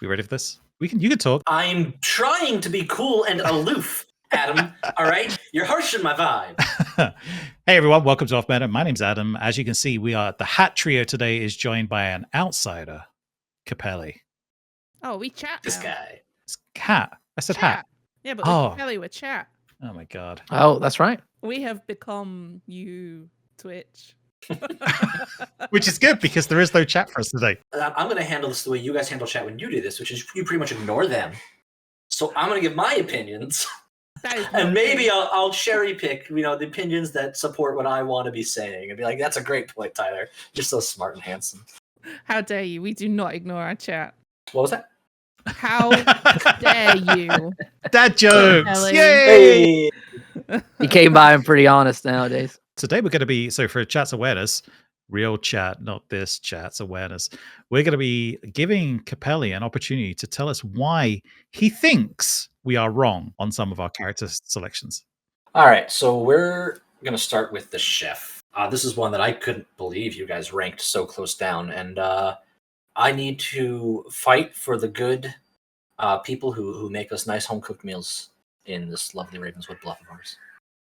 We ready for this? You can talk. I'm trying to be cool and aloof, Adam. All right? You're harshing my vibe. Hey, everyone. Welcome to Off Meta. My name's Adam. As you can see, we are the Hat Trio today is joined by an outsider, Capelli. Oh, we chat now. This guy. It's Hat. I said Chat. Hat. Yeah, but with Capelli, we chat. Oh, my God. Oh, that's right. We have become you, Twitch. Which is good because there is no chat for us today. I'm going to handle this the way you guys handle chat when you do this, which is you pretty much ignore them. So I'm going to give my opinions. And maybe I'll cherry pick, the opinions that support what I want to be saying and be like, that's a great point, Tyler. You're so smart and handsome. How dare you? We do not ignore our chat. What was that? How dare you? Dad jokes. Capelli. Yay! Hey. You came by and pretty honest nowadays. Today we're going to be, so for chat's awareness, real chat, not this chat's awareness, we're going to be giving Capelli an opportunity to tell us why he thinks we are wrong on some of our character selections. All right, so we're going to start with the chef. This is one that I couldn't believe you guys ranked so close down, and I need to fight for the good people who make us nice home-cooked meals in this lovely Ravenswood Bluff of ours.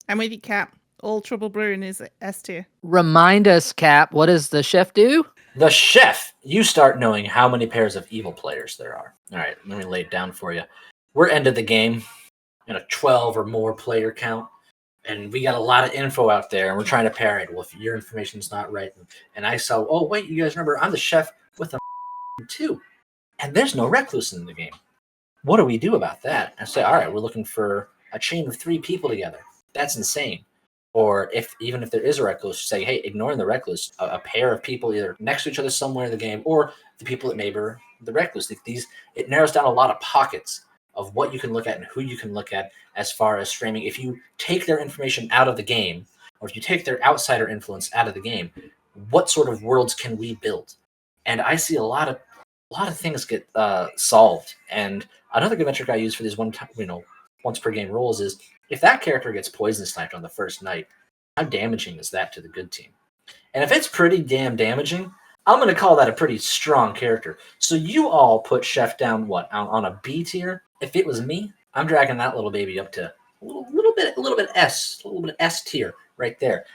I'm with you, Cap. All trouble brewing is S tier. Remind us, Cap, what does the chef do? The chef, you start knowing how many pairs of evil players there are. All right, let me lay it down for you. We're end of the game in a 12 or more player count, and we got a lot of info out there, and we're trying to pair it. Well, if your information's not right, and I saw, oh, wait, you guys remember, I'm the chef with a 2, and there's no recluse in the game. What do we do about that? I say, all right, we're looking for a chain of 3 people together. That's insane. Or even if there is a recluse, say, hey, ignoring the recluse, a pair of people either next to each other somewhere in the game, or the people that neighbor the recluse. It narrows down a lot of pockets of what you can look at and who you can look at as far as framing. If you take their information out of the game, or if you take their outsider influence out of the game, what sort of worlds can we build? And I see a lot of things get solved. And another good metric I use for these once per game rolls is, if that character gets poison sniped on the first night, how damaging is that to the good team? And if it's pretty damn damaging, I'm going to call that a pretty strong character. So you all put Chef down on a B tier? If it was me, I'm dragging that little baby up to a little bit S tier right there.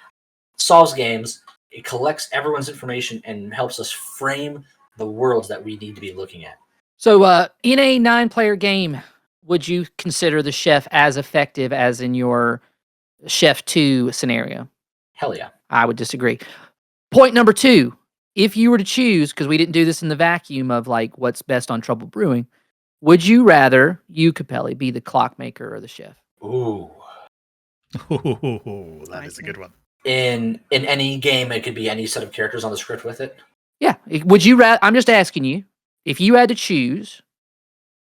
Solves games, it collects everyone's information and helps us frame the worlds that we need to be looking at. So in a 9-player game, would you consider the chef as effective as in your Chef 2 scenario? Hell yeah. I would disagree. Point number 2, if you were to choose, because we didn't do this in the vacuum of like what's best on Trouble Brewing, would you rather you, Capelli, be the clockmaker or the chef? Ooh. Ooh, that is a good one. In any game, it could be any set of characters on the script with it. Yeah. Would you rather? I'm just asking you, if you had to choose,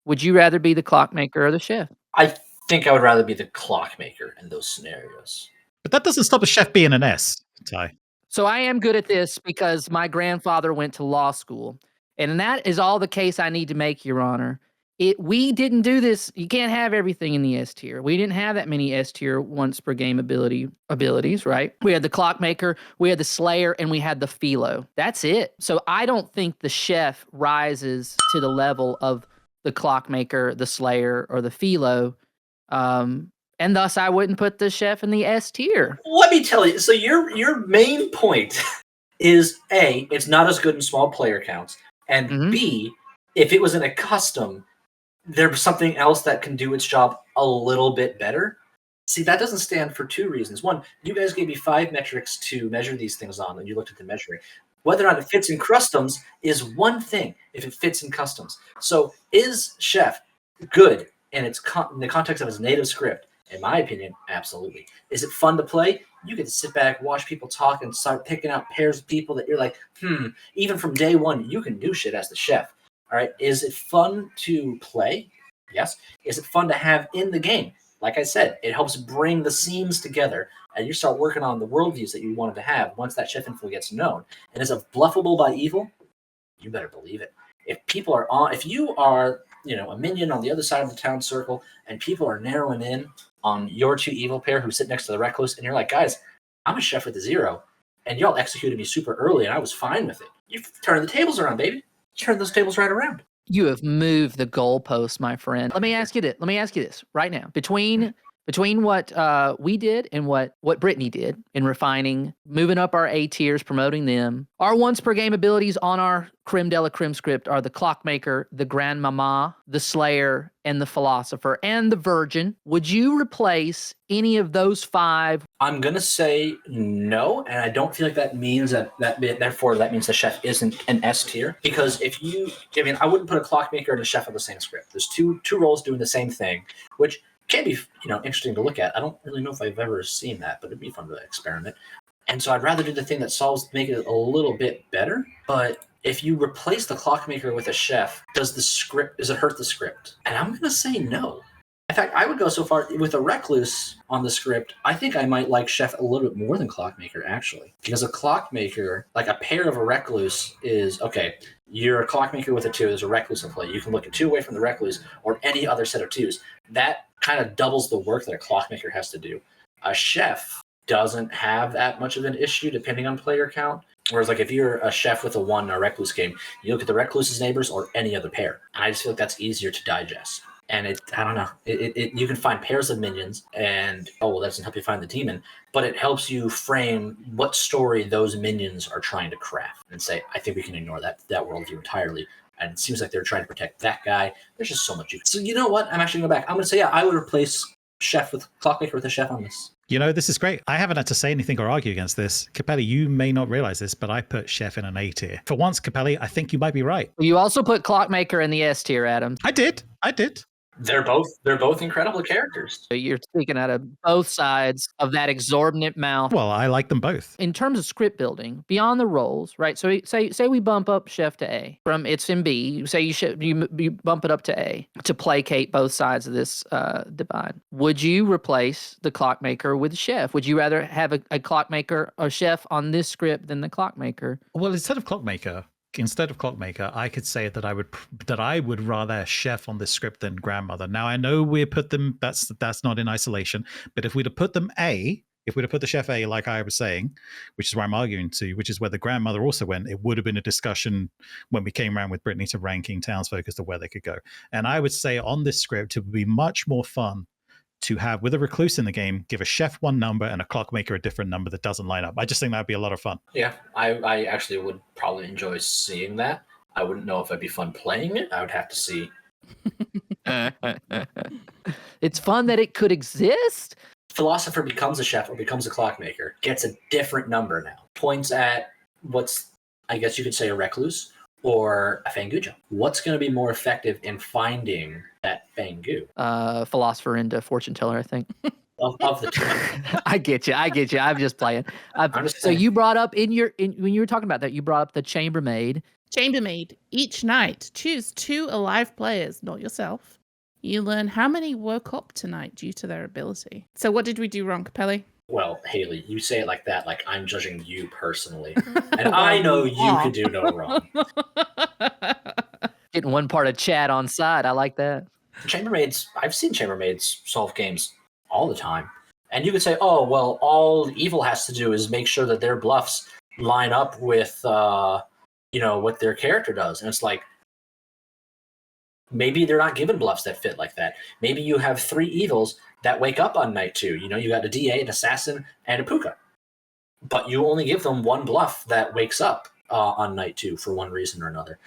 would you rather be the clockmaker or the chef? I think I would rather be the clockmaker in those scenarios. But that doesn't stop a chef being an S, Ty. So I am good at this because my grandfather went to law school. And that is all the case I need to make, Your Honor. We didn't do this. You can't have everything in the S tier. We didn't have that many S tier once per game abilities, right? We had the clockmaker, we had the slayer, and we had the philo. That's it. So I don't think the chef rises to the level of the clockmaker, the slayer, or the philo. And thus I wouldn't put the chef in the S tier. Let me tell you, so your main point is A, it's not as good in small player counts, and B, if it was in a custom, there's something else that can do its job a little bit better. See, that doesn't stand for 2 reasons. One, you guys gave me 5 metrics to measure these things on, and you looked at the measuring. Whether or not it fits in customs is one thing if it fits in customs. So is Chef good in in the context of his native script? In my opinion, absolutely. Is it fun to play? You get to sit back, watch people talk, and start picking out pairs of people that you're like, even from day one, you can do shit as the chef. All right. Is it fun to play? Yes. Is it fun to have in the game? Like I said, it helps bring the seams together, and you start working on the worldviews that you wanted to have once that chef info gets known. And is it bluffable by evil? You better believe it. If you are, a minion on the other side of the town circle, and people are narrowing in on your 2 evil pair who sit next to the recluse, and you're like, guys, I'm a chef with a 0, and y'all executed me super early, and I was fine with it. You turn the tables around, baby. Turn those tables right around. You have moved the goalpost, my friend. Let me ask you this right now. Between what we did and what Brittany did in refining, moving up our A tiers, promoting them, our once per game abilities on our Crème De La Crème script are the Clockmaker, the Grandmama, the Slayer, and the Philosopher, and the Virgin. Would you replace any of those 5? I'm gonna say no, and I don't feel like that means therefore that means the chef isn't an S tier. Because I wouldn't put a Clockmaker and a chef on the same script. There's two roles doing the same thing, which can be interesting to look at. I don't really know if I've ever seen that, but it'd be fun to experiment. And so I'd rather do the thing that make it a little bit better. But if you replace the Clockmaker with a chef, does it hurt the script? And I'm gonna say no. In fact, I would go so far with a Recluse on the script. I think I might like Chef a little bit more than Clockmaker, actually. Because a Clockmaker, like a pair of a Recluse is, okay, you're a Clockmaker with a 2, there's a Recluse in play. You can look at 2 away from the Recluse or any other set of 2s. That kind of doubles the work that a Clockmaker has to do. A Chef doesn't have that much of an issue depending on player count. Whereas, like, if you're a Chef with a 1 and a Recluse game, you look at the Recluse's neighbors or any other pair. And I just feel like that's easier to digest. And I don't know. You can find pairs of minions, and that doesn't help you find the demon, but it helps you frame what story those minions are trying to craft and say, I think we can ignore that worldview entirely. And it seems like they're trying to protect that guy. There's just so much. So you know what? I'm actually going to go back. I'm going to say, yeah, I would replace Clockmaker with a chef on this. This is great. I haven't had to say anything or argue against this. Capelli, you may not realize this, but I put chef in an A tier. For once, Capelli, I think you might be right. You also put Clockmaker in the S tier, Adam. I did. They're both incredible characters. So you're speaking out of both sides of that exorbitant mouth. Well, I like them both. In terms of script building, beyond the roles, right? So say we bump up chef to A from it's in B. Say you bump it up to A to placate both sides of this divide. Would you replace the Clockmaker with chef? Would you rather have a Clockmaker or chef on this script than the Clockmaker? Well, instead of Clockmaker, I could say that I would rather chef on this script than grandmother. Now I know we put them. That's not in isolation. But if we'd have put them A, if we'd have put the chef A, like I was saying, which is where I'm arguing to, which is where the grandmother also went, it would have been a discussion when we came around with Brittany to ranking townsfolk as to where they could go. And I would say on this script, it would be much more fun to have, with a Recluse in the game, give a chef 1 number and a Clockmaker a different number that doesn't line up. I just think that'd be a lot of fun. Yeah, I actually would probably enjoy seeing that. I wouldn't know if it'd be fun playing it. I would have to see. It's fun that it could exist. Philosopher becomes a chef or becomes a Clockmaker, gets a different number now. Points at what's, I guess you could say, a Recluse or a Fangujo. What's going to be more effective in finding that Fangu? Philosopher into fortune teller, I think. Of the two. I get you. I'm just playing. So you brought up when you were talking about that, you brought up the chambermaid. Chambermaid. Each night, choose 2 alive players, not yourself. You learn how many woke up tonight due to their ability. So what did we do wrong, Capelli? Well, Hayley, you say it like that, like I'm judging you personally. And I know you could do no wrong. Getting one part of chat on side. I like that. Chambermaids, I've seen chambermaids solve games all the time. And you could say, oh, well, all evil has to do is make sure that their bluffs line up with, what their character does. And it's like, maybe they're not given bluffs that fit like that. Maybe you have 3 evils that wake up on night 2. You got a DA, an assassin, and a puka. But you only give them 1 bluff that wakes up on night 2 for one reason or another.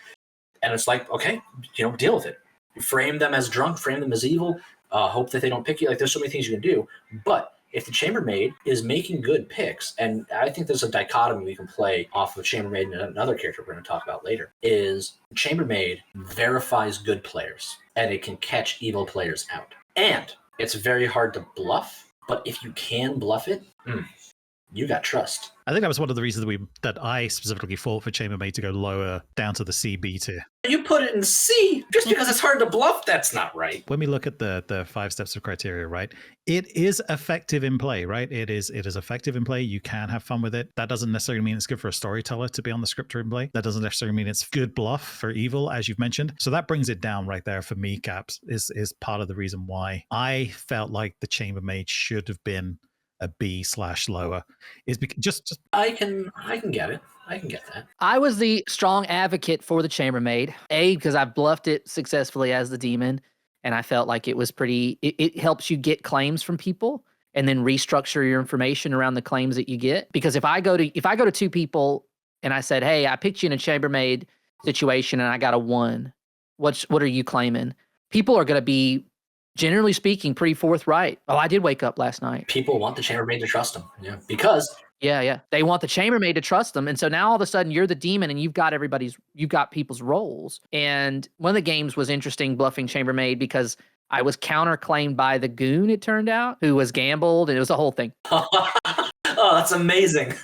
And it's like, okay, deal with it. Frame them as drunk, frame them as evil, hope that they don't pick you. Like, there's so many things you can do. But if the chambermaid is making good picks, and I think there's a dichotomy we can play off of chambermaid and another character we're going to talk about later, is chambermaid verifies good players, and it can catch evil players out. And it's very hard to bluff, but if you can bluff it, you got trust. I think that was one of the reasons that I specifically fought for chambermaid to go lower down to the CB tier. You put it in C just because it's hard to bluff. That's not right. When we look at the 5 steps of criteria, right? It is effective in play, right? It is effective in play. You can have fun with it. That doesn't necessarily mean it's good for a storyteller to be on the script in play. That doesn't necessarily mean it's good bluff for evil, as you've mentioned. So that brings it down right there for me, Caps, is part of the reason why I felt like the chambermaid should have been a B/lower is because just I can get it. I can get that. I was the strong advocate for the chambermaid. Because I bluffed it successfully as the demon, and I felt like it was pretty. It helps you get claims from people, and then restructure your information around the claims that you get. Because if I go to two people and I said, "Hey, I picked you in a chambermaid situation, and I got a 1. What are you claiming?" People are going to be, generally speaking, pretty forthright. Oh, I did wake up last night. People want the chambermaid to trust them. Yeah, because Yeah. They want the chambermaid to trust them. And so now all of a sudden you're the demon and you've got people's roles. And one of the games was interesting, bluffing chambermaid, because I was counterclaimed by the goon, it turned out, who was gambled, and it was a whole thing. oh, that's amazing.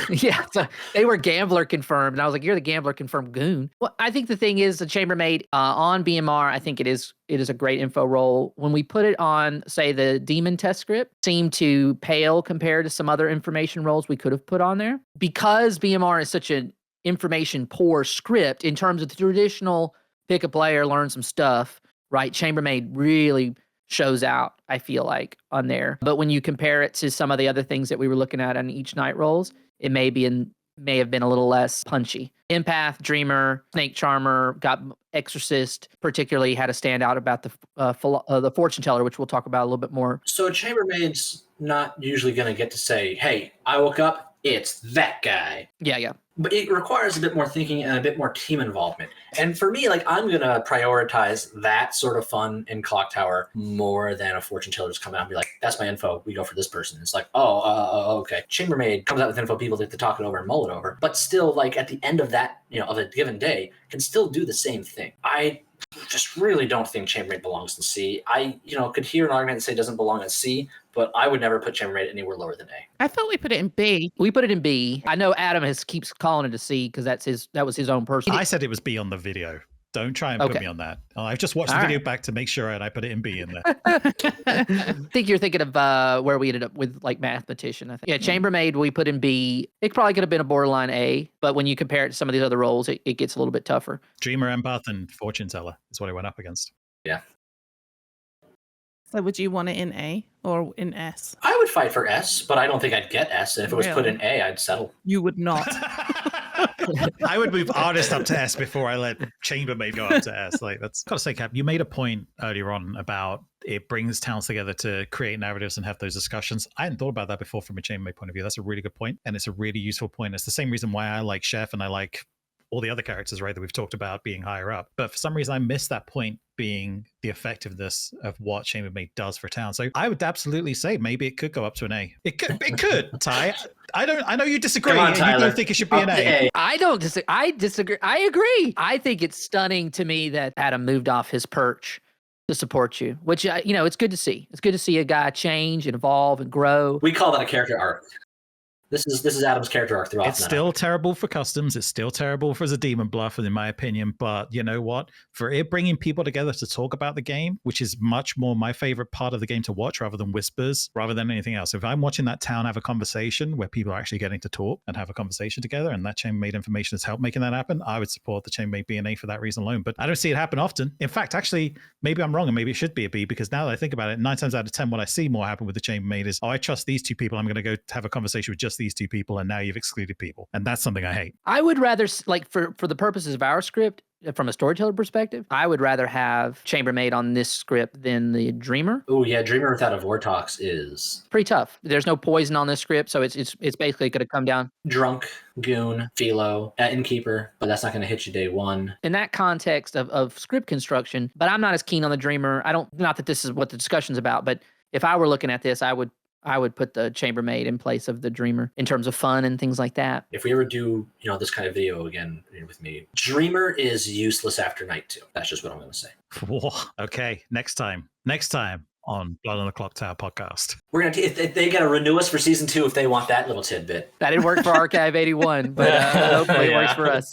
Yeah, so they were gambler confirmed, and I was like, "You're the gambler confirmed goon." Well, I think the thing is, the chambermaid on BMR, I think it is a great info role. When we put it on, say, the demon test script, seemed to pale compared to some other information roles we could have put on there, because BMR is such an information poor script in terms of the traditional pick a player, learn some stuff. Right, chambermaid really shows out, I feel like, on there. But when you compare it to some of the other things that we were looking at on each night rolls, it may have been a little less punchy. Empath, Dreamer, Snake Charmer, got Exorcist, particularly had a standout about the Fortune Teller, which we'll talk about a little bit more. So a chambermaid's not usually going to get to say, "Hey, I woke up, it's that guy." Yeah. But it requires a bit more thinking and a bit more team involvement. And for me, like, I'm going to prioritize that sort of fun in Clocktower more than a fortune teller just come out and be like, "That's my info. We go for this person." It's like, okay. Chambermaid comes out with info. People like to talk it over and mull it over. But still, like, at the end of that, of a given day, can still do the same thing. I just really don't think chambermaid belongs in C. I, could hear an argument that say it doesn't belong in C, but I would never put chambermaid anywhere lower than A. I thought we put it in B. We put it in B. I know Adam keeps calling it a C because that was his own personal. I said it was B on the video. Don't try and put me on that. I've just watched the video back to make sure, and I put it in B in there. I think you're thinking of where we ended up with, like, mathematician, I think. Yeah, chambermaid we put in B. It probably could have been a borderline A, but when you compare it to some of these other roles, it gets a little bit tougher. Dreamer, Empath, and Fortune Teller is what it went up against. Yeah. So would you want it in A or in S? I would fight for S, but I don't think I'd get S. And if it was put in A, I'd settle. You would not. I would move artist up to S before I let chambermaid go up to S. Like, that's gotta say, Cap, you made a point earlier on about it brings towns together to create narratives and have those discussions. I hadn't thought about that before from a chambermaid point of view. That's a really good point, and it's a really useful point. It's the same reason why I like Chef and I like all the other characters, right, that we've talked about being higher up. But for some reason, I missed that point being the effectiveness of what chambermaid does for town. So I would absolutely say maybe it could go up to an A. It could, Ty. I know you disagree. Come on, Tyler. You don't think it should be an A. I don't disagree. I disagree. I agree. I think it's stunning to me that Adam moved off his perch to support you, which, it's good to see. It's good to see a guy change and evolve and grow. We call that a character arc. This is Adam's character arc throughout. It's still terrible for customs. It's still terrible for as a demon bluff, in my opinion. But you know what? For it bringing people together to talk about the game, which is much more my favorite part of the game to watch, rather than whispers, rather than anything else. If I'm watching that town have a conversation where people are actually getting to talk and have a conversation together, and that chambermaid information has helped making that happen, I would support the chambermaid being A for that reason alone. But I don't see it happen often. In fact, actually, maybe I'm wrong, and maybe it should be a B, because now that I think about it, 9 times out of 10, what I see more happen with the chambermaid is, I trust these two people. I'm going to go have a conversation with just these two people, and now you've excluded people, and that's something I hate. I would rather, like, for the purposes of our script, from a storyteller perspective, I would rather have chambermaid on this script than the Dreamer. Oh yeah, Dreamer without a Vortox is pretty tough. There's no poison on this script, so it's basically going to come down. Drunk, Goon, Philo, Innkeeper, but that's not going to hit you day one. In that context of script construction, but I'm not as keen on the Dreamer. Not that this is what the discussion's about, but if I were looking at this, I would put the chambermaid in place of the Dreamer in terms of fun and things like that. If we ever do, this kind of video again with me, Dreamer is useless after night 2. That's just what I'm going to say. Whoa. Okay, next time on Blood on the Clocktower podcast. We're going to, if they got to renew us for season 2 if they want that little tidbit. That didn't work for Archive 81, but hopefully it works for us.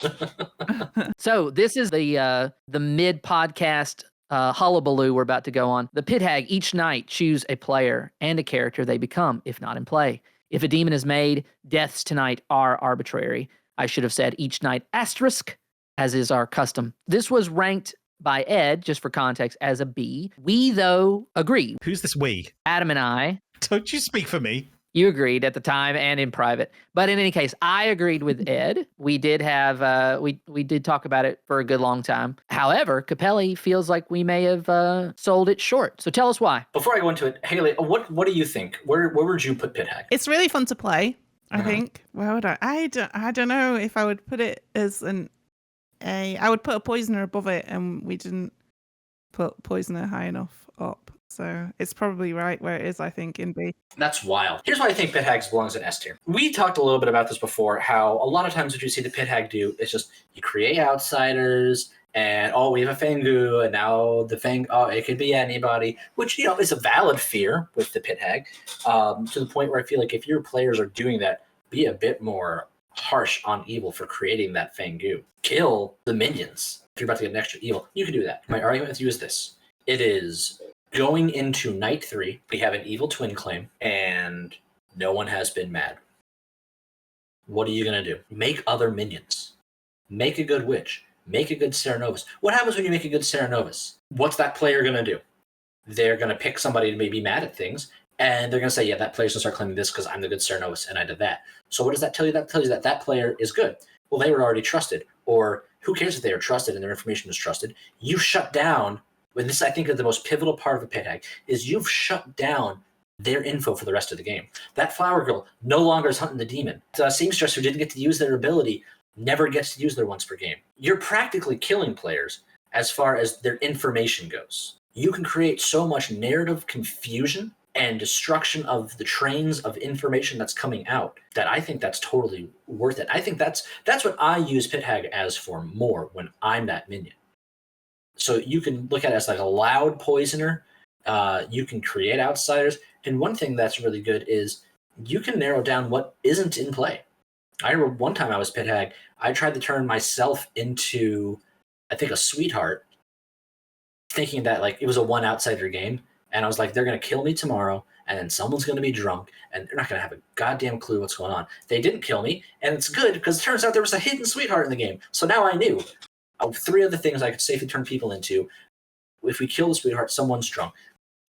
So this is the mid podcast hullabaloo we're about to go on. The Pit Hag each night choose a player and a character they become, if not in play. If a demon is made, deaths tonight are arbitrary. I should have said each night asterisk, as is our custom. This was ranked by Ed, just for context, as a B. We, though, agree. Who's this we? Adam and I. Don't you speak for me. You agreed at the time and in private. But in any case, I agreed with Ed. We did have, we did talk about it for a good long time. However, Capelli feels like we may have sold it short. So tell us why. Before I go into it, Hayley, what do you think? Where would you put Pit Hag? It's really fun to play, I think. Where would I? I don't know if I would put it as an A. I would put a poisoner above it, and we didn't put poisoner high enough up. So it's probably right where it is, I think, in B. That's wild. Here's why I think Pit Hag belongs in S tier. We talked a little bit about this before, how a lot of times what you see the Pit Hag do is just you create outsiders, and we have a Fangu, and now the Fang, it could be anybody, which, is a valid fear with the Pit Hag, to the point where I feel like if your players are doing that, be a bit more harsh on evil for creating that Fangu. Kill the minions. If you're about to get an extra evil, you can do that. My argument with you is this. It is going into night 3, we have an evil twin claim, and no one has been mad. What are you going to do? Make other minions. Make a good witch. Make a good Serenovus. What happens when you make a good Serenovus? What's that player going to do? They're going to pick somebody to maybe mad at things, and they're going to say, yeah, that player's going to start claiming this because I'm the good Serenovus, and I did that. So what does that tell you? That tells you that that player is good. Well, they were already trusted. Or who cares if they are trusted and their information is trusted? You shut down. And this, I think, is the most pivotal part of a Pit Hag, is you've shut down their info for the rest of the game. That flower girl no longer is hunting the demon. The seamstress who didn't get to use their ability never gets to use their once per game. You're practically killing players as far as their information goes. You can create so much narrative confusion and destruction of the trains of information that's coming out that I think that's totally worth it. I think that's what I use Pit Hag as for more when I'm that minion. So you can look at it as like a loud poisoner. You can create outsiders. And one thing that's really good is you can narrow down what isn't in play. I remember one time I was Pit Hag, I tried to turn myself into, I think, a sweetheart, thinking that like it was a one outsider game. And I was like, they're going to kill me tomorrow, and then someone's going to be drunk, and they're not going to have a goddamn clue what's going on. They didn't kill me, and it's good because it turns out there was a hidden sweetheart in the game. So now I knew. 3 of the things I could safely turn people into. If we kill the sweetheart, someone's drunk.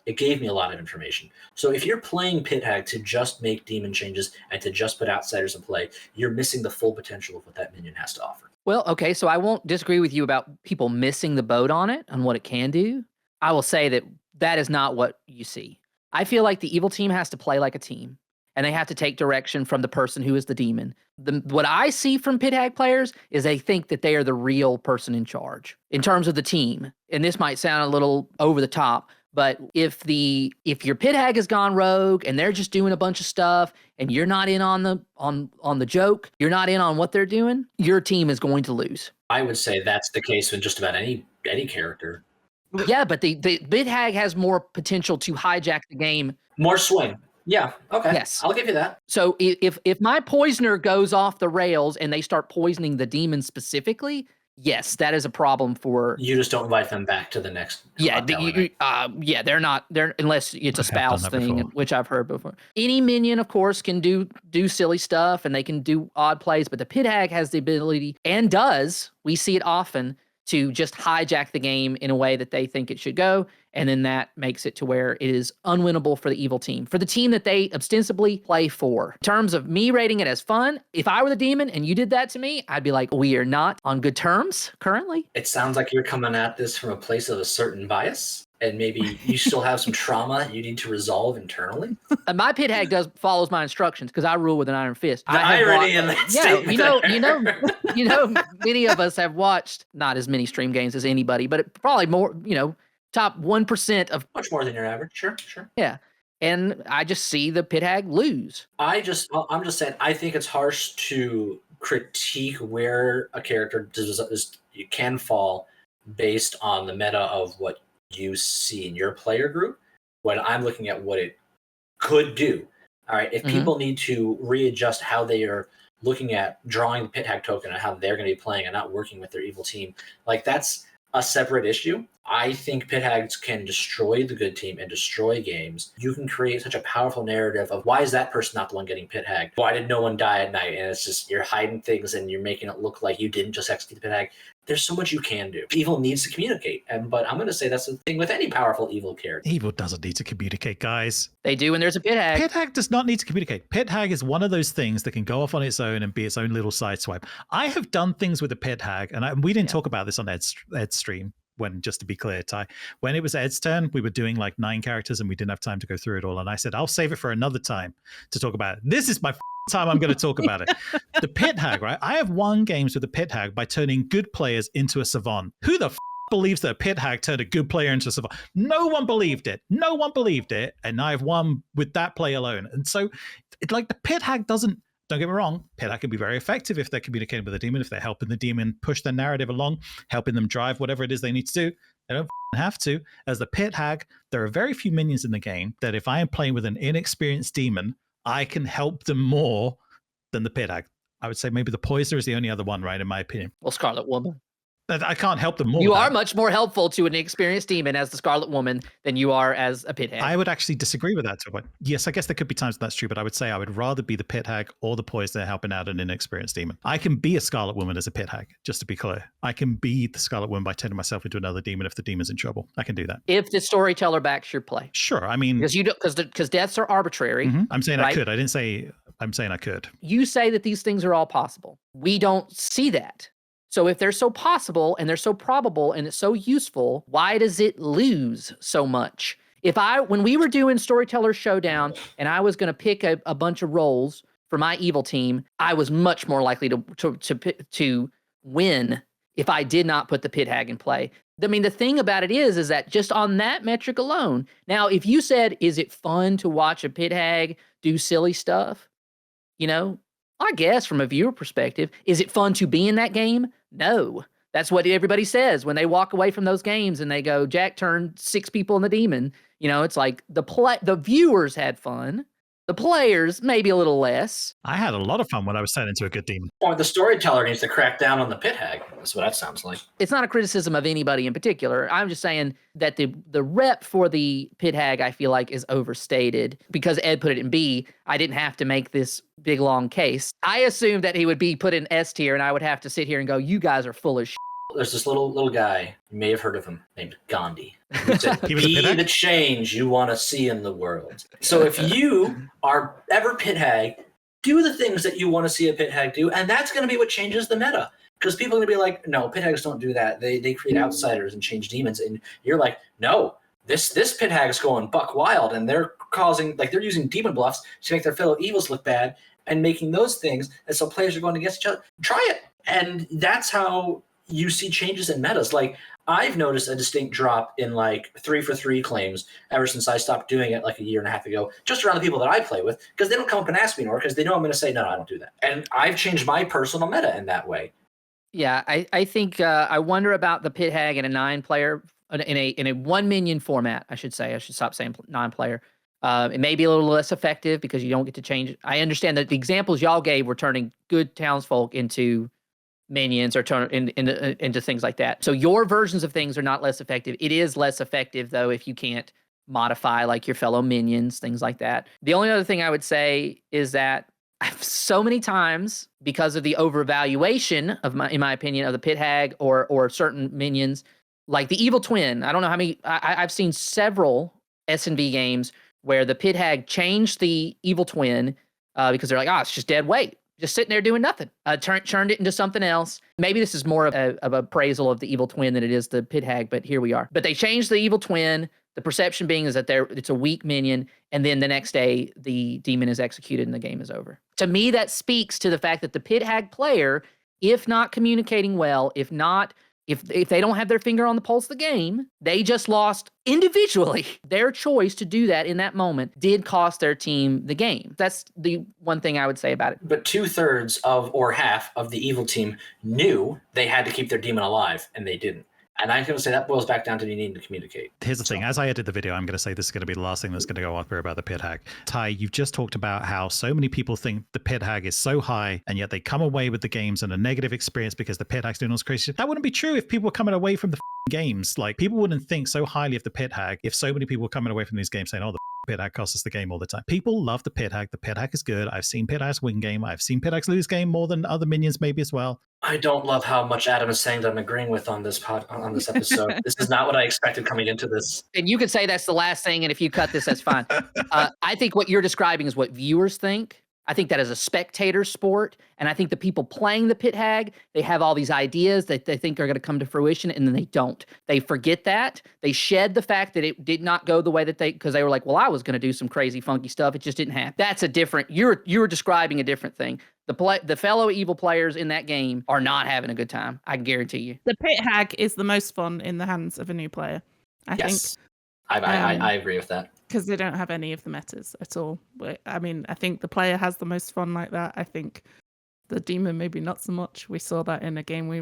It gave me a lot of information. So if you're playing Pit Hag to just make demon changes and to just put outsiders in play, you're missing the full potential of what that minion has to offer. Well, okay, so I won't disagree with you about people missing the boat on it, on what it can do. I will say that that is not what you see. I feel like the evil team has to play like a team, and they have to take direction from the person who is the demon. What I see from Pit Hag players is they think that they are the real person in charge in terms of the team. And this might sound a little over the top, but if your Pit Hag has gone rogue and they're just doing a bunch of stuff and you're not in on the joke, you're not in on what they're doing, your team is going to lose. I would say that's the case with just about any character. Yeah, but the Pit Hag has more potential to hijack the game. More swing. Yeah, okay. Yes. I'll give you that. So if my poisoner goes off the rails and they start poisoning the demon specifically, yes, that is a problem for. You just don't invite them back to the next. Yeah, they're not unless it's a spouse thing, which I've heard before. Any minion, of course, can do silly stuff and they can do odd plays, but the Pit Hag has the ability and does. We see it often to just hijack the game in a way that they think it should go. And then that makes it to where it is unwinnable for the evil team, for the team that they ostensibly play for. In terms of me rating it as fun, if I were the demon and you did that to me, I'd be like, we are not on good terms currently. It sounds like you're coming at this from a place of a certain bias, and maybe you still have some trauma you need to resolve internally. My Pit Hag follows my instructions because I rule with an iron fist. The irony in that statement. You know, many of us have watched not as many stream games as anybody, but probably more, top 1% of much more than your average. Sure. Yeah. And I just see the Pit Hag lose. I'm just saying, I think it's harsh to critique where a character you can fall based on the meta of what you see in your player group when I'm looking at what it could do. All right. If people need to readjust how they are looking at drawing the Pit Hag token and how they're going to be playing and not working with their evil team, like that's a separate issue. I think pit hags can destroy the good team and destroy games. You can create such a powerful narrative of why is that person not the one getting pit hagged? Why did no one die at night? And it's just you're hiding things and you're making it look like you didn't just execute the pit hag. There's so much you can do. Evil needs to communicate. But I'm going to say that's the thing with any powerful evil character. Evil doesn't need to communicate, guys. They do when there's a pit hag. Pit hag does not need to communicate. Pit hag is one of those things that can go off on its own and be its own little sideswipe. I have done things with a pit hag, and we didn't talk about this on Ed's stream. When, just to be clear, Ty, when it was Ed's turn, we were doing like 9 characters and we didn't have time to go through it all. And I said, I'll save it for another time to talk about it. This is my time I'm going to talk about it. The pit hag, right? I have won games with the pit hag by turning good players into a savant. Who the believes that a pit hag turned a good player into a savant? No one believed it. No one believed it. And I've won with that play alone. And so it's like the pit hag doesn't, don't get me wrong, pit hag can be very effective if they're communicating with the demon, if they're helping the demon push their narrative along, helping them drive whatever it is they need to do. They don't have to. As the pit hag, there are very few minions in the game that if I am playing with an inexperienced demon, I can help them more than the pit hag. I would say maybe the poisoner is the only other one, right, in my opinion. Well, Scarlet Woman. I can't help them more. You are much more helpful to an experienced demon as the Scarlet Woman than you are as a pit hag. I would actually disagree with that. Yes, I guess there could be times that's true, but I would say I would rather be the pit hag or the poisoner helping out an inexperienced demon. I can be a Scarlet Woman as a pit hag, just to be clear. I can be the Scarlet Woman by turning myself into another demon if the demon's in trouble. I can do that. If the storyteller backs your play. Sure. I mean, because deaths are arbitrary. I'm saying right? I could. I didn't say I'm saying I could. You say that these things are all possible. We don't see that. So if they're so possible and they're so probable and it's so useful, why does it lose so much? When we were doing Storyteller Showdown and I was going to pick a bunch of roles for my evil team, I was much more likely to win if I did not put the pit hag in play. I mean, the thing about it is that just on that metric alone, now if you said, is it fun to watch a pit hag do silly stuff? I guess from a viewer perspective, is it fun to be in that game? No. That's what everybody says when they walk away from those games and they go, Jack turned 6 people in the demon. It's like the viewers had fun. The players, maybe a little less. I had a lot of fun when I was turned into a good demon. Or the storyteller needs to crack down on the pit hag. That's what that sounds like. It's not a criticism of anybody in particular. I'm just saying that the rep for the pit hag, I feel like, is overstated. Because Ed put it in B, I didn't have to make this big, long case. I assumed that he would be put in S tier, and I would have to sit here and go, you guys are full of shit. There's this little guy, you may have heard of him, named Gandhi. He said, He was a be pit hag? the change you want to see in the world. So if you are ever pit hag, do the things that you want to see a pit hag do, and that's going to be what changes the meta. Because people are going to be like, no, pit hags don't do that. They create outsiders and change demons. And you're like, no, this pit hag is going buck wild, and they're they're using demon bluffs to make their fellow evils look bad and making those things. And so players are going against each other. Try it. And that's how you see changes in metas. Like, I've noticed a distinct drop in 3-for-3 claims ever since I stopped doing it a year and a half ago, just around the people that I play with, because they don't come up and ask me anymore because they know I'm going to say, no, I don't do that. And I've changed my personal meta in that way. Yeah, I think I wonder about the pit hag in a 9-player, in a 1-minion format, I should say. I should stop saying 9-player. It may be a little less effective because you don't get to change it. I understand that the examples y'all gave were turning good townsfolk into minions or turn into things like that. So your versions of things are not less effective. It is less effective, though, if you can't modify your fellow minions, things like that. The only other thing I would say is that so many times, because of the overvaluation in my opinion, of the pit hag or certain minions, like the evil twin. I don't know how many. I've seen several S&V games where the pit hag changed the evil twin because they're like, it's just dead weight. Just sitting there doing nothing. Turned it into something else. Maybe this is more of a appraisal of the evil twin than it is the pit hag, but here we are. But they changed the evil twin. The perception being is that it's a weak minion, and then the next day the demon is executed and the game is over. To me, that speaks to the fact that the pit hag player, if not communicating well, if they don't have their finger on the pulse of the game, they just lost individually. Their choice to do that in that moment did cost their team the game. That's the one thing I would say about it. But 2/3 or half of the evil team knew they had to keep their demon alive, and they didn't. And I'm going to say that boils back down to you needing to communicate. Here's the thing. As I edit the video, I'm going to say this is going to be the last thing that's going to go up here about the pit hag. Ty, you've just talked about how so many people think the pit hag is so high, and yet they come away with the games and a negative experience because the pit hag's doing all this crazy shit. That wouldn't be true if people were coming away from the games. Like, people wouldn't think so highly of the pit hag if so many people were coming away from these games saying, oh, the pit hag costs us the game all the time. People love the pit hag. The pit hag is good. I've seen pit hags win game. I've seen pit hags lose game more than other minions maybe as well. I don't love how much Adam is saying that I'm agreeing with on this on this episode. This is not what I expected coming into this. And you could say that's the last thing, and if you cut this, that's fine. I think what you're describing is what viewers think. I think that is a spectator sport, and I think the people playing the pit hag, they have all these ideas that they think are going to come to fruition, and then they don't. They forget that. They shed the fact that it did not go the way that because they were like, well, I was going to do some crazy funky stuff. It just didn't happen. That's a different, you're describing a different thing. The fellow evil players in that game are not having a good time. I guarantee you. The pit hag is the most fun in the hands of a new player, I think. I agree with that. Because they don't have any of the metas at all. But, I mean, I think the player has the most fun like that. I think the demon maybe not so much. We saw that in a game we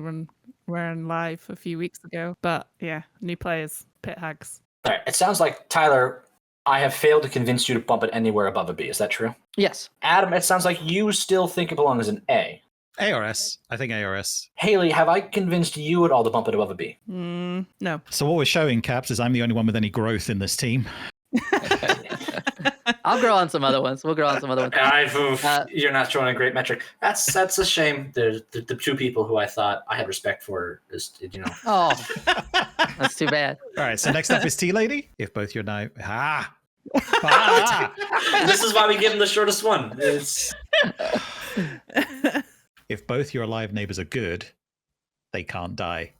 ran live a few weeks ago. But yeah, new players, pit hags. All right. It sounds like, Tyler, I have failed to convince you to bump it anywhere above a B. Is that true? Yes. Adam, it sounds like you still think it belongs as an A. ARS. I think ARS. Hayley, have I convinced you at all to bump it above a B? No. So what we're showing, Caps, is I'm the only one with any growth in this team. I'll grow on some other ones. We'll grow on some other ones. You're not showing a great metric. That's a shame. The two people who I thought I had respect for is, Oh, that's too bad. All right, so next up is T-Lady. If both your knife... This is why we give him the shortest one. If both your alive neighbors are good, they can't die.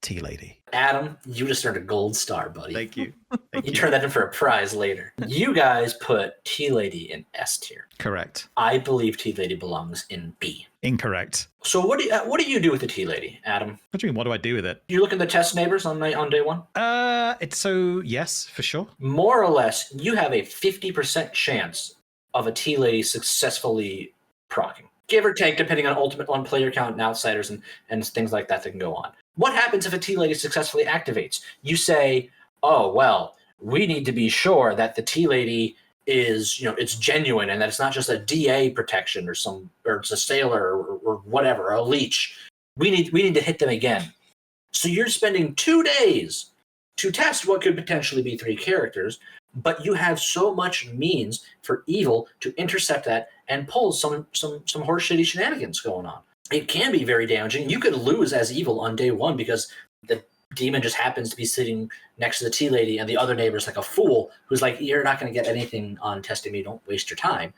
T-Lady. Adam, you just earned a gold star, buddy. Thank you. You turn that in for a prize later. You guys put T-Lady in S tier. Correct. I believe T-Lady belongs in B. Incorrect. So what do you do with the T-Lady, Adam? What do you mean, what do I do with it? You look at the test neighbors on day one? Yes, for sure. More or less, you have a 50% chance of a T-Lady successfully proccing. Give or take, depending on player count and outsiders and things like that can go on. What happens if a T-Lady successfully activates? You say, oh, well, we need to be sure that the T-Lady is, it's genuine and that it's not just a DA protection or it's a sailor or whatever, or a leech. We need to hit them again. So you're spending 2 days to test what could potentially be 3 characters, but you have so much means for evil to intercept that and pull some horse shitty shenanigans going on. It can be very damaging. You could lose as evil on day one because the demon just happens to be sitting next to the T-Lady and the other neighbor's like a fool who's like, you're not going to get anything on testing me. Don't waste your time.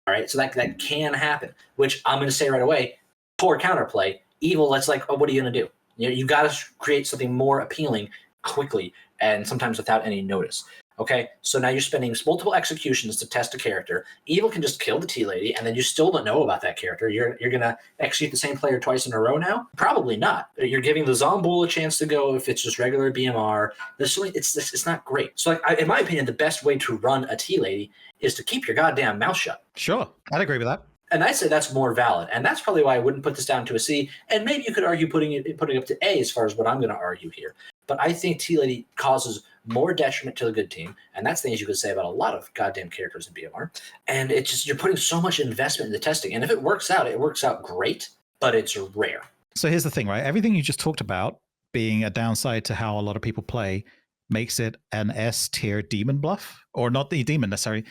All right. So that can happen, which I'm going to say right away, poor counterplay. Evil, that's like, oh, what are you going to do? You got to create something more appealing quickly and sometimes without any notice. Okay, so now you're spending multiple executions to test a character. Evil can just kill the T-Lady, and then you still don't know about that character. You're going to execute the same player twice in a row now? Probably not. You're giving the Zomboul a chance to go if it's just regular BMR. It's not great. So, in my opinion, the best way to run a T-Lady is to keep your goddamn mouth shut. Sure, I'd agree with that. And I'd say that's more valid. And that's probably why I wouldn't put this down to a C. And maybe you could argue putting it up to A as far as what I'm going to argue here. But I think T-Lady causes more detriment to the good team. And that's things you could say about a lot of goddamn characters in BMR. And it's just, you're putting so much investment in the testing. And if it works out great, but it's rare. So here's the thing, right? Everything you just talked about being a downside to how a lot of people play makes it an S tier demon bluff, or not the demon necessarily,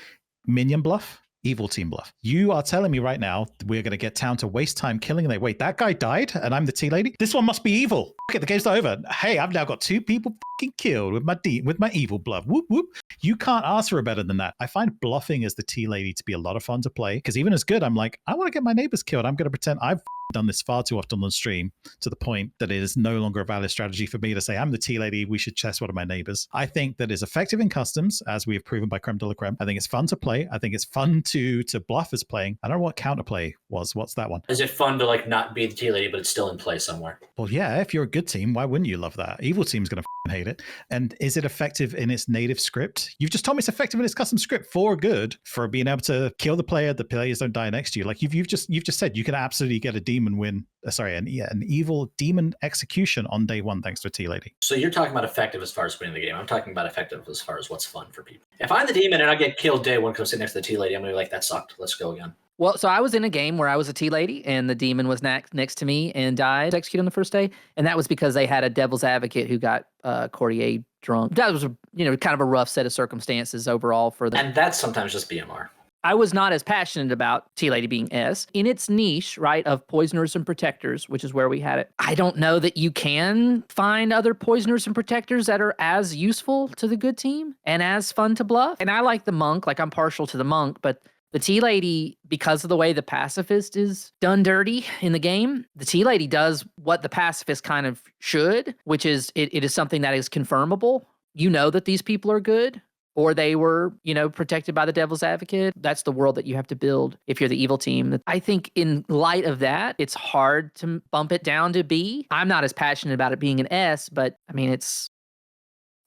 minion bluff. Evil team bluff. You are telling me right now we're going to get town to waste time killing them. Wait, that guy died and I'm the T-Lady? This one must be evil. Okay, the game's not over. Hey, I've now got 2 people killed with my evil bluff. Whoop, whoop. You can't ask for better than that. I find bluffing as the T-Lady to be a lot of fun to play because even as good, I'm like, I want to get my neighbors killed. I'm going to pretend I've done this far too often on stream to the point that it is no longer a valid strategy for me to say, I'm the T-Lady, we should chess one of my neighbors. I think that is effective in customs, as we have proven by Crème De La Crème. I think it's fun to play. I think it's fun to bluff as playing. I don't know what counterplay was. What's that one? Is it fun to not be the T-Lady, but it's still in play somewhere? Well, yeah, if you're a good team, why wouldn't you love that? Evil team's going to hate it. And is it effective in its native script? You've just told me it's effective in its custom script for good, for being able to kill the players don't die next to you. Like you've just said, you can absolutely get a demon win. An evil demon execution on day one thanks to a tea lady. So you're talking about effective as far as winning the game. I'm talking about effective as far as what's fun for people. If I'm the demon and I get killed day one because I'm sitting next to the tea lady, I'm gonna be like, that sucked. Let's go again. Well, so I was in a game where I was a tea lady and the demon was next to me and died, executed on the first day. And that was because they had a devil's advocate who got Courtier drunk. That was, kind of a rough set of circumstances overall for them. And that's sometimes just BMR. I was not as passionate about Tea Lady being S. In its niche, right, of poisoners and protectors, which is where we had it, I don't know that you can find other poisoners and protectors that are as useful to the good team and as fun to bluff. And I like the monk, like I'm partial to the monk, but the Tea Lady, because of the way the pacifist is done dirty in the game, the Tea Lady does what the pacifist kind of should, which is it is something that is confirmable. You know that these people are good, or they were, protected by the devil's advocate. That's the world that you have to build if you're the evil team. I think in light of that, it's hard to bump it down to B. I'm not as passionate about it being an S, but I mean, it's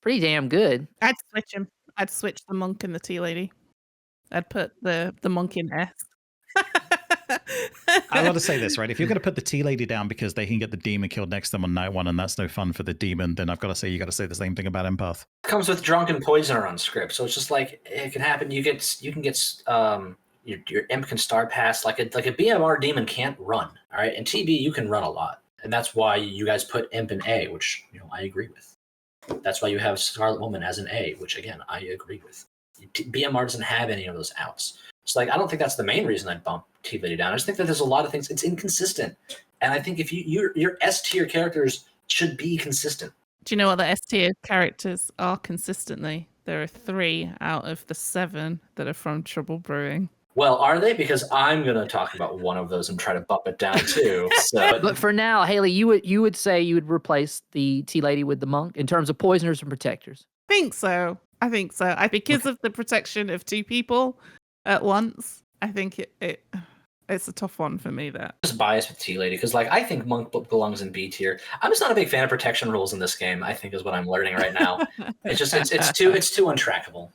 pretty damn good. I'd switch him. I'd switch the monk and the tea lady. I'd put the monk in S. I want to say this, right? If you're going to put the tea lady down because they can get the demon killed next to them on night one and that's no fun for the demon, then I've got to say you got to say the same thing about empath. It comes with drunken poisoner on script, so it's just like it can happen. You can get your imp can star pass like a BMR demon can't run. All right, in TB you can run a lot, and that's why you guys put imp in A, which I agree with. That's why you have Scarlet Woman as an A, which again I agree with. BMR doesn't have any of those outs. So I don't think that's the main reason I'd bump Tea Lady down. I just think that there's a lot of things. It's inconsistent. And I think if your S tier characters should be consistent. Do you know what the S tier characters are consistently? There are 3 out of the 7 that are from Trouble Brewing. Well, are they? Because I'm going to talk about one of those and try to bump it down too. So. But for now, Hayley, you would say you would replace the Tea Lady with the monk in terms of poisoners and protectors. I think so. Because of the protection of 2 people at once, I think it's a tough one for me. That I'm just biased with Tea Lady because I think monk belongs in B tier. I'm just not a big fan of protection rules in this game. I think is what I'm learning right now. it's too untrackable.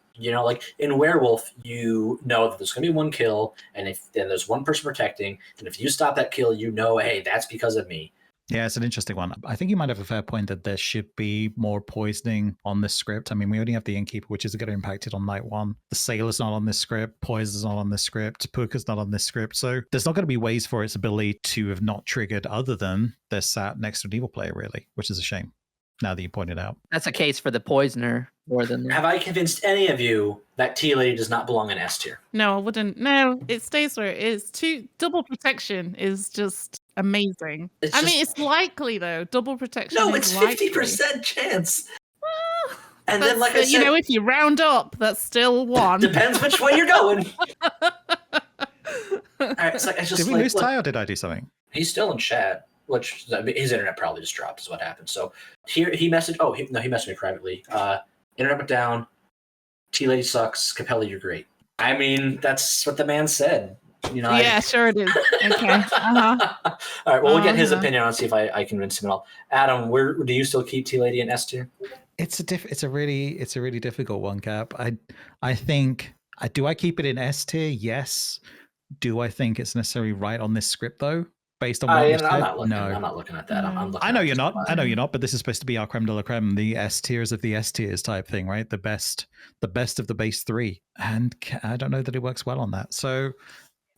In Werewolf, that there's going to be 1 kill, and if there's 1 person protecting, and if you stop that kill, hey, that's because of me. Yeah, it's an interesting one. I think you might have a fair point that there should be more poisoning on this script. I mean, we only have the Innkeeper, which is going to impact it on night 1. The Sailor's not on this script. Poison's not on this script. Puka's not on this script. So there's not going to be ways for its ability to have not triggered other than they're sat next to an evil player, really, which is a shame, now that you pointed out. That's a case for the Poisoner more than... Have I convinced any of you that Tea Lady does not belong in S tier? No, I wouldn't. No, it stays where it is. Double protection is just amazing. It's likely though. Double protection. No, is it's 50% chance. Well, and then, like I said, if you round up, that's still 1. Depends which way you're going. All right, it's I just did we lose Ty or did I do something? He's still in chat. Which his internet probably just dropped is what happened. So here he messaged. He messaged me privately. Internet went down. Tea Lady sucks. Capelli, you're great. I mean, that's what the man said. Yeah, sure it is. Okay. Uh-huh. All right. Well, we'll get his opinion on see if I convince him at all. Adam, where do you still keep Tea Lady in S tier? It's a really difficult one, Cap. I think do I keep it in S tier? Yes. Do I think it's necessarily right on this script though? Based on what I'm not looking at that. I'm looking I know you're not, but this is supposed to be our creme de la creme, the S tiers of the S tiers type thing, right? The best of the base 3. And I don't know that it works well on that. So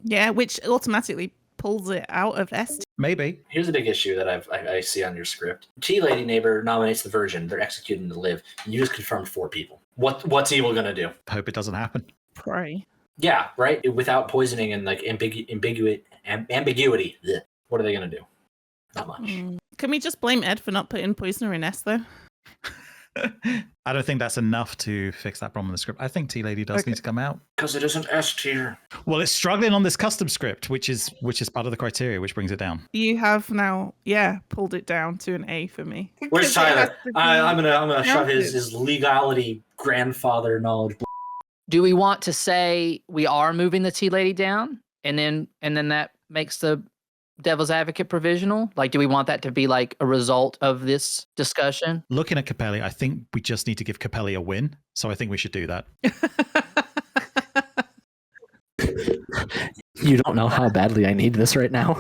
yeah, which automatically pulls it out of S tier. Maybe. Here's a big issue that I see on your script. Tea Lady neighbor nominates the virgin. They're executing to live. You just confirmed 4 people. What's evil gonna do? Hope it doesn't happen. Pray. Yeah, right. Without poisoning and ambiguity. Blech. What are they going to do? Not much. Can we just blame Ed for not putting Poisoner in S, though? I don't think that's enough to fix that problem in the script. I think Tea Lady does need to come out. Because it isn't S tier. Well, it's struggling on this custom script, which is part of the criteria, which brings it down. You have now, pulled it down to an A for me. Where's Tyler? I'm gonna shove his legality grandfather knowledge. Do we want to say we are moving the Tea Lady down, and then that makes the devil's advocate provisional? Like, do we want that to be like a result of this discussion? Looking at Capelli, I think we just need to give Capelli a win. So I think we should do that. You don't know how badly I need this right now.